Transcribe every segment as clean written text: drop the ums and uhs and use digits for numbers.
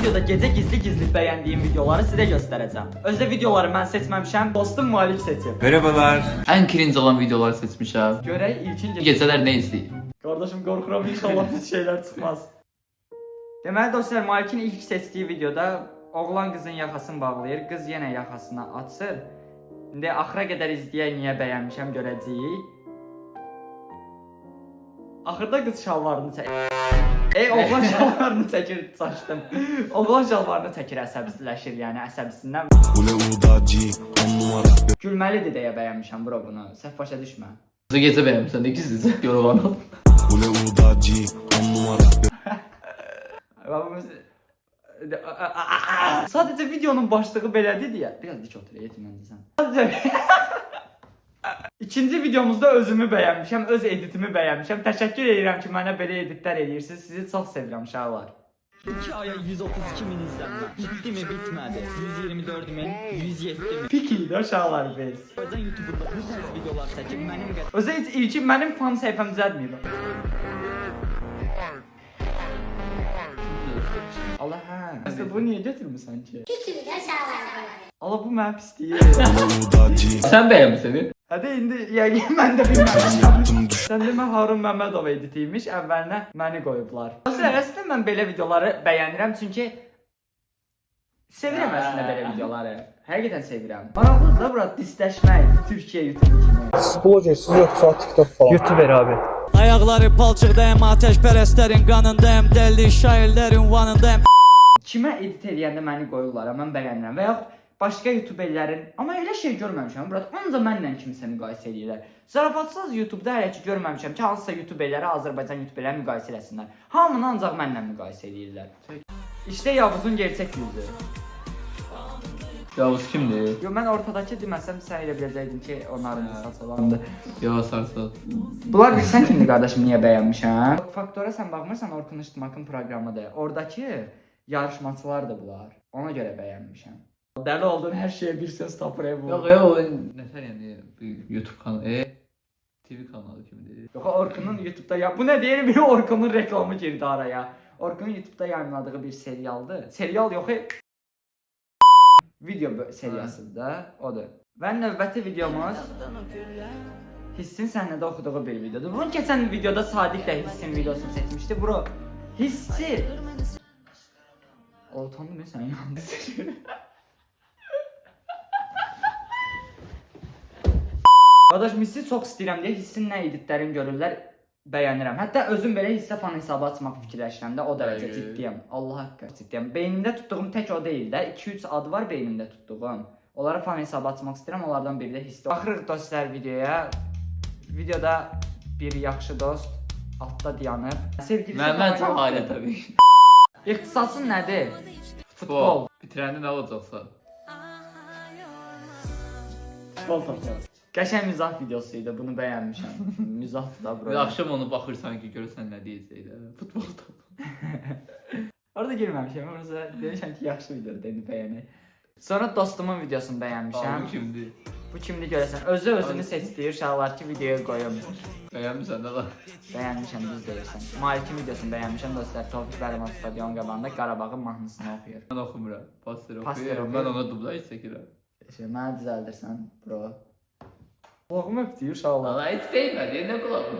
videoda gece gizli bəyəndiyim videoları sizə göstərəcəm. Özdə videoları mən seçməmişəm, dostum Malik seçib. Merhabalar. En cringe olan videoları seçmişəm. Görək ilkin Gecələr nə izləyir? Qardaşım qorxuram inşallah pis şeylər çıxmaz. Deməli dostlar, Malikin ilk seçdiyi videoda oğlan qızın yaxasını bağlayır, qız yenə yaxasını açır. İndi axıra qədər izləyək niyə bəyənmişəm görəcəyik. Axırda qız şalvarını çəkir. Oğlan şalvarını çəkir, saçdım. Oğlan şalvarını çəkir, əsəbləşir, yəni əsəbisindən. Gülməlidir deyə bəyənmişəm bro bunu. Səhv başa düşmə. Gecə bəyənmişsən də gizlice yorulana. Sadəcə videonun başlığı belədir deyə. Biraz dik otur, yetiməndir sən. Sadəcə İkinci videomuzda özümü bəyənmişəm, öz editimi bəyənmişəm. Təşəkkür edirəm ki, mənə belə editlər edirsiniz. Sizi çox sevirəm uşaqlar. 2 aya 132 min izlenme. Bitti mi bitmedi. 124 min, 107 min. Pikiydi uşaqlar biz. Özden YouTube'da bu tarz videolar çekip benim kadar Özə ilkin mənim fan səhifəm düzəltməyib. Allah hə. Məsələn bu niyə götürmüsən ki? Allah bu mənə pis deyil. Sen bəyənmişsən? Hadi indi yəqin mən də bilməmişəm. Sən demə Harun Məmmədov editiymiş, əvvəlinə məni qoyublar. Əslində mən belə videoları bəyənirəm çünki sevirəm əslində belə videoları. Həqiqətən sevirəm. Maraqlıdır da bura disləşmək Türkiyə YouTube kimi. Siz blogersiniz yoxsa TikTok falan? YouTuber abi. Ayakları palçıqdayım, ateşpərəstlərin qanındayım, dəlli şairlərin vanındayım. Kimə edit edəndə məni qoyurlar, mən bəyənirəm və yaxud başqa YouTuberlərin, amma elə şey görməmişəm. Burada ancaq mənlə kimisə müqayisə edirlər. Zarafatsız YouTube'da hələ ki görməmişəm ki, hansısa YouTuberləri Azərbaycan YouTuberləri müqayisə eləsinlər. Hamını ancaq mənlə müqayisə edirlər. İşte Yavuzun gerçək yüzü. Yavuz kimdir? Yo, mən ortadakı deməsəm sən elə biləcəydin ki, onların da saç olandı. Yo, sarsal. Bunlar bilsən kimdir qardaşım, niyə bəyənmişəm? Faktora sən baxmırsan, Orkun İştimak'ın proqramıdır. Oradakı yarışmaçılardır bunlar. Ona görə bəyənmişəm. Dəli oldun, hər şeyə bir söz tapır bu. Yox, o nəsə yəni YouTube kanalı, TV kanalı kimdir? Yox, Orkun'un YouTube'da ya bu nə deyir? Bir Orkun'un reklamı girdi araya. Orkun'un YouTube'da yayınladığı bir serialdır. Serial yox, video seriyasıdır, odur. Və növbəti videomuz Hissin səhnədə oxuduğu bir videodur. Bunun keçən videoda Sadiq də Hissin videosunu seçmişdi. Bro, Hissi Oltandı mı sən yandı? Qardaş, Hissi çox istəyirəm deyə Hissin nə editlərini görürlər, bəyənirəm. Hətta özüm belə Hissə fan hesabı açmaq fikirləşirəm də, o dərəcə ciddiyəm. Allah haqqı ciddiyəm. Beynimdə tutduğum tək o deyil də, 2-3 adı var beynimdə tutduğum. Onlara fan hesabı açmaq istəyirəm, onlardan biri də Hissi. Baxırıq dostlar videoya. Videoda bir yaxşı dost altda dayanıb. Mən çox ailə təbii. İxtisasın nədir? Futbol. Bitirəndə nə olacaqsa? Futbol topu. Qəşəng mizah videosu idi, bunu bəyənmişəm. Mizahdır da bura. Axşam onu baxırsan ki, görürsən nə deyəcəklər. Futbol topu. Orada girməmişəm, orada demişəm ki, yaxşı videodur, dedi bəyənək. Sonra dostumun videosunu bəyənmişəm. Bu kimdir? Bu kimdir görəsən? Özünü seçdiyi uşaqlar ki, videoya qoyum. Bəyənmirsən də lan. Bəyənmişəm, düz deyirsən. Malikin videosunu bəyənmişəm dostlar. Tofiq Bəriman stadion qabağında Qarabağın mahnısını oxuyur. Mən oxumuram. Pastor Pastor oxuyur. oxuyur. Mən ona dublaj çəkirəm. Mənə düzəldirsən, bro. Qulağımı öpdü uşaqlar. Valla heç deymədi, nə qulağım?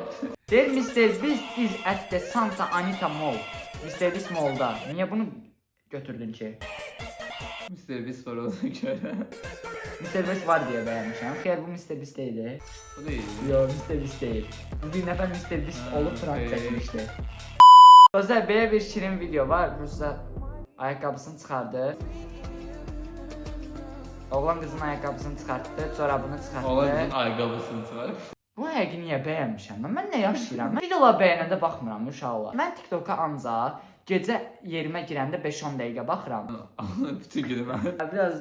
Deyir Mr. Beast is at the Santa Anita Mall. Mr. Beast Mall'da. Niyə bunu götürdün ki? Mr. Beast var ona görə. Mr. Beast var deyə bəyənmişəm. Xeyr, bu Mr. Beast deyildi. Bu deyil. Yox, Mr. Beast deyil. Bir nəfər Mr. Beast olub prank çəkmişdi. Dostlar, belə bir şirin video var. Ruslar ayaqqabısını çıxardı. Oğlan qızın ayaqqabısını çıxartdı, çorabını çıxartdı. Oğlan qızın ayaqqabısını çıxarıb. Bu həqiqi niyə bəyənmişəm? Mən nə yaşayıram? Mən videolar bəyənəndə baxmıram uşaqlar. Mən TikToka ancaq gecə yerimə girəndə 5-10 dəqiqə baxıram. Bütün günü mən. Biraz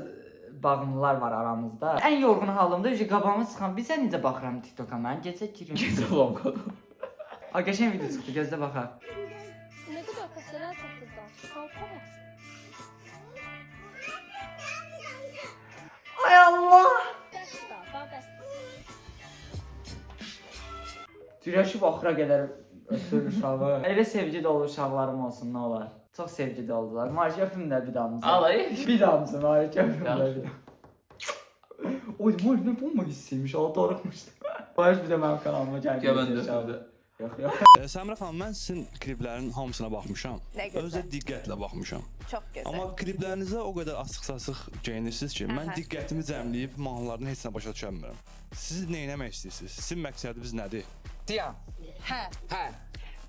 bağımlılar var aramızda. Ən yorğun halımda qabağıma çıxan bir sən necə baxıram TikToka mən? Gecə girirəm. Gecə vlog. A qəşəng video çıxdı, gözlə baxaq. Ne kadar kaseler takıldı. Kalkana. Ay Allah! Güləşib axıra qədər ötür uşağı. Elə sevgi dolu uşaqlarım olsun, nə olar. Çox sevgili oldular. Malik öpüm də bir damcı. Alay. Bir damcı Malik öpüm də. Yaxşı. Oy Malik ne bomba hissiymiş. Allah darıxmışdı. Malik bir də mənim kanalıma gəldi. Gəl mən də. Yox, yox. Səmrə xanım, mən sizin kliplərin hamısına baxmışam. Nə gözəl. Özə diqqətlə baxmışam. Çox gözəl. Amma kliplərinizə o qədər asıq-sasıq geyinirsiniz ki, mən diqqətimi cəmləyib mahnılarını heç nə başa düşə bilmirəm. Siz nə etmək istəyirsiniz? Sizin məqsədiniz nədir? Hə.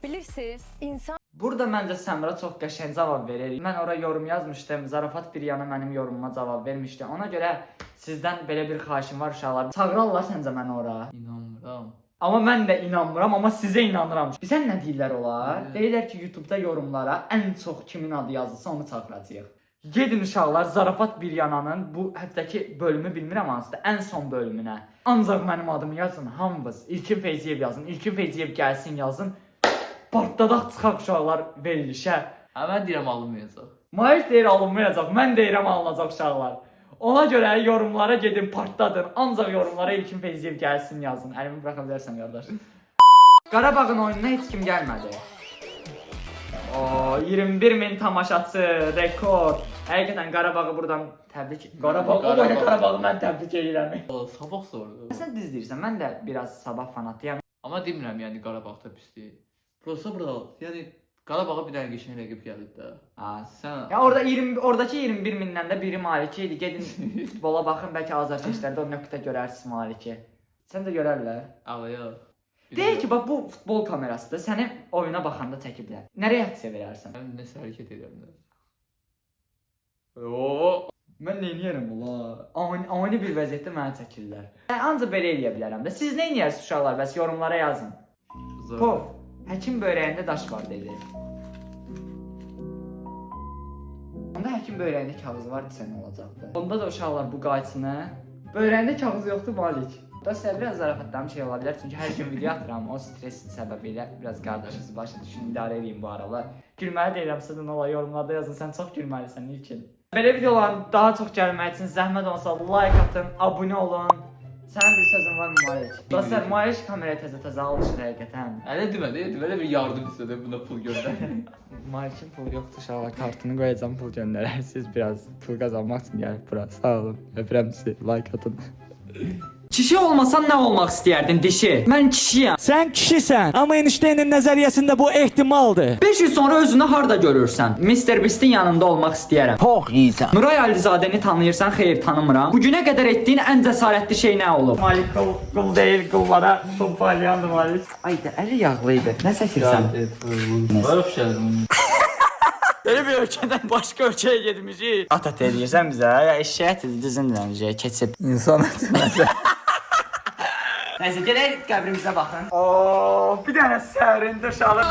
Bilirsiniz, insan Burada məncə Səmra çox qəşəng cavab verir. Mən ora yorum yazmışdım. Zarafat bir yana mənim yorumuma cavab vermişdi. Ona görə sizdən belə bir xahişim var uşaqlar. Çağırarlar səncə məni ora? İnanmıram. Amma mən də inanmıram, amma sizə inanıram. Bizə nə deyirlər olar? Deyirlər ki, YouTube-da yorumlara ən çox kimin adı yazılsa onu çağıracağıq. Gedin uşaqlar, Zarafat bir yananın bu həftəki bölümü bilmirəm hansıdır, ən son bölümünə. Ancaq mənim adımı yazın, hamınız. İlkin Feyziyev yazın, İlkin Feyziyev gəlsin yazın. Partladaq çıxaq uşaqlar verilişə. Hə, mən deyirəm alınmayacaq. Malik deyir alınmayacaq, mən deyirəm alınacaq uşaqlar. Ona görə yorumlara gedin, partladın. Ancaq yorumlara İlkin Feyziyev gəlsin yazın. Əlimi buraxa bilərsən qardaş. Qarabağın oyununa heç kim gəlmədi. O 21.000 tamaşaçı, rekord. Həqiqətən Qarabağı buradan təbrik. Qarabağı mən təbrik edirəm. Sabah sordu. Sən düz deyirsən, mən də biraz Sabah fanatıyam. Amma demirəm yəni Qarabağda pis deyil. Prosta burada yəni Qarabağa bir dənə qəşəng rəqib gəldi də. Sən Ya oradakı 21.000-dən də biri Maliki idi. Gedin futbola baxın, bəlkə azarkeşlərdə o nöqtə görərsiniz Maliki. Sən də görərlər. alaya. Deyir ki, bax bu futbol kamerasıdır. Səni oyuna baxanda çəkiblər. Nə reaksiya verərsən? Mən nəsə hərəkət edirəm də. Oo. Mən nə edirəm ola? Ani bir vəziyyətdə məni çəkirlər. Ancaq belə eləyə bilərəm də. Siz nə edirsiniz uşaqlar? Bəs yorumlara yazın. Pov, həkim böyrəyində daş var dedi. Onda həkim böyrəyində kağız var desə nə olacaqdı? Onda da uşaqlar bu qayçını böyrəyində kağız yoxdur Malik. Dostlar biraz zarafatdan bir şey ola bilər çünki hər gün video atıram, o stres səbəbilə biraz qardaşınızı başa düşün, idarə edin bu aralar. Gülməli deyirəmsə də nə ola yorumlarda yazın, sən çox gülməlisən ilkin. Belə videoların daha çox gəlmək üçün zəhmət olsa like atın, abunə olun. Sənin bir sözün var mı Malik? Dostlar Malik kameraya təzə alışır həqiqətən. Hələ demədi, belə bir yardım istədi, buna pul göndər. Malikin pul yoxdur uşaqlar, kartını qoyacam, pul göndərərsiniz biraz. Pul qazanmaq üçün gəlib bura. Sağ olun. Öpürəm sizi. Like atın. Kişi olmasan nə olmaq istəyərdin dişi? Mən kişiyəm. Sən kişisən, amma eniştəyinin nəzəriyyəsində bu ehtimaldır. 5 il sonra özünü harda görürsən? Mr. Beast'in yanında olmaq istəyərəm. Çox iyisən. Nuray Əlizadəni tanıyırsan, xeyr tanımıram. Bugünə qədər etdiyin ən cəsarətli şey nə olub? Malik qul deyil, qullara toparlayandı Malik. Ayda əli yağlıydı. Nə çəkirsən? Var oxşarım. Belə bir ölkədən başqa ölkəyə getmişik. Atat eləyirsən bizə, ya eşşəyət düzün demişik, keçib. İnsan etməsə. Nəysə, gələk qəbrimizə baxın. Oo, bir dənə sərin döşalır.